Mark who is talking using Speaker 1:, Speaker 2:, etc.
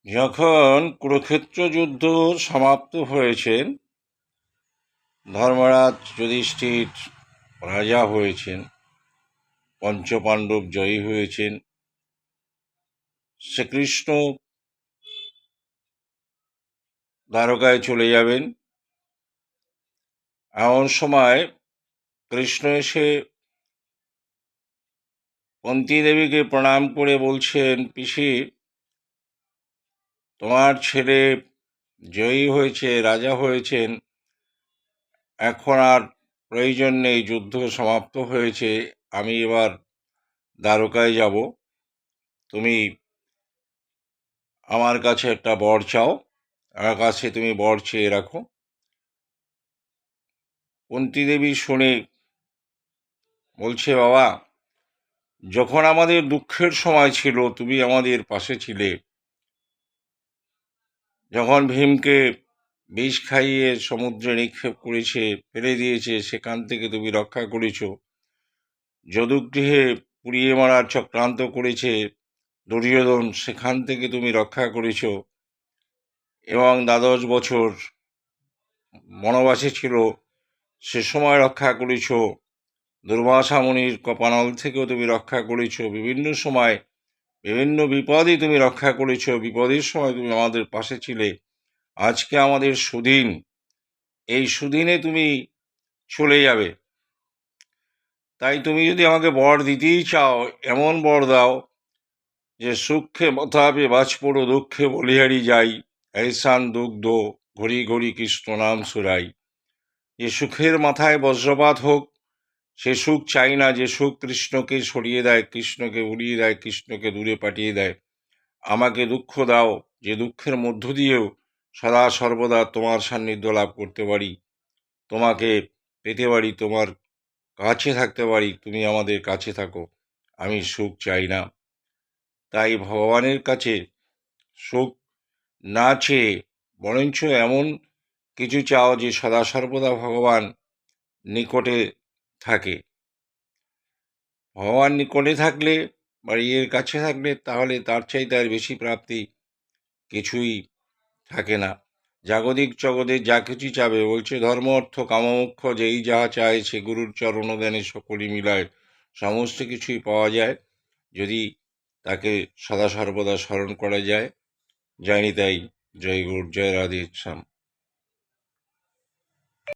Speaker 1: যখন কুরুক্ষেত্র যুদ্ধ সমাপ্ত হয়েছে, ধর্মরাজ যুধিষ্ঠির রাজা হয়েছেন, পঞ্চপাণ্ডব জয়ী হয়েছেন, শ্রীকৃষ্ণ দ্বারকায় চলে যাবেন। এমন সময় কৃষ্ণ এসে কুন্তী দেবীকে প্রণাম করে বলছেন, পিসি, তোমার ছেলে জয়ী হয়েছে, রাজা হয়েছেন, এখন আর প্রয়োজন নেই, যুদ্ধ সমাপ্ত হয়েছে, আমি এবার দ্বারকায় যাব, তুমি আমার কাছে একটা বর চাও, আমার কাছে তুমি বর চেয়ে রাখো। কুন্তী দেবী শুনে বলছে, বাবা, যখন আমাদের দুঃখের সময় ছিল তুমি আমাদের পাশে ছিলে, যখন ভীমকে বিষ খাইয়ে সমুদ্রে নিক্ষেপ করেছে, ফেলে দিয়েছে, সেখান থেকে তুমি রক্ষা করেছ। যদুগৃহে পুড়িয়ে মারার চক্রান্ত করেছে দুর্যোধন, সেখান থেকে তুমি রক্ষা করেছ, এবং 12 বছর বনবাসে ছিল, সে সময় রক্ষা করেছ। দুর্বাসা মুনির কপানল থেকেও তুমি রক্ষা করেছ, বিভিন্ন সময় বিভিন্ন বিপদে তুমি রক্ষা করেছ, বিপদের সময় তুমি আমাদের পাশে ছিলে। আজকে আমাদের সুদিন, এই সুদিনে তুমি চলে যাবে, তাই তুমি যদি আমাকে বর দিতেই চাও, এমন বর দাও যে সুখে মথাপে বাজপড়ো, দুঃখে বলিহারি যাই, ऐसान দুগ্ধ ঘড়ি ঘড়ি কৃষ্ণ নাম সুরাই। যে সুখের মাথায় বজ্রপাত হোক, সে সুখ চাই না, যে সুখ কৃষ্ণকে সরিয়ে দেয়, কৃষ্ণকে উড়িয়ে দেয়, কৃষ্ণকে দূরে পাঠিয়ে দেয়। আমাকে দুঃখ দাও, যে দুঃখের মধ্য দিয়েও সদা সর্বদা তোমার সান্নিধ্য লাভ করতে পারি, তোমাকে পেতে পারি, তোমার কাছে থাকতে পারি, তুমি আমাদের কাছে থাকো। আমি সুখ চাই না। তাই ভগবানের কাছে সুখ না চেয়ে বরঞ্চ এমন কিছু চাও যে সদা সর্বদা ভগবান নিকটে থাকে। ভগবান নিকটে থাকলে বা ইয়ের কাছে থাকলে, তাহলে তার চাইতে আর বেশি প্রাপ্তি কিছুই থাকে না। জাগতিক জগতে যা কিছু চাবে, বলছে ধর্ম অর্থ কামমোক্ষ যেই যাহা চায়, সে গুরুর চরণ দানে সকলই মিলায়। সমস্ত কিছুই পাওয়া যায় যদি তাকে সদা সর্বদা স্মরণ করা যায়। জানি তাই। জয় গুরু, জয় রাধে শ্যাম।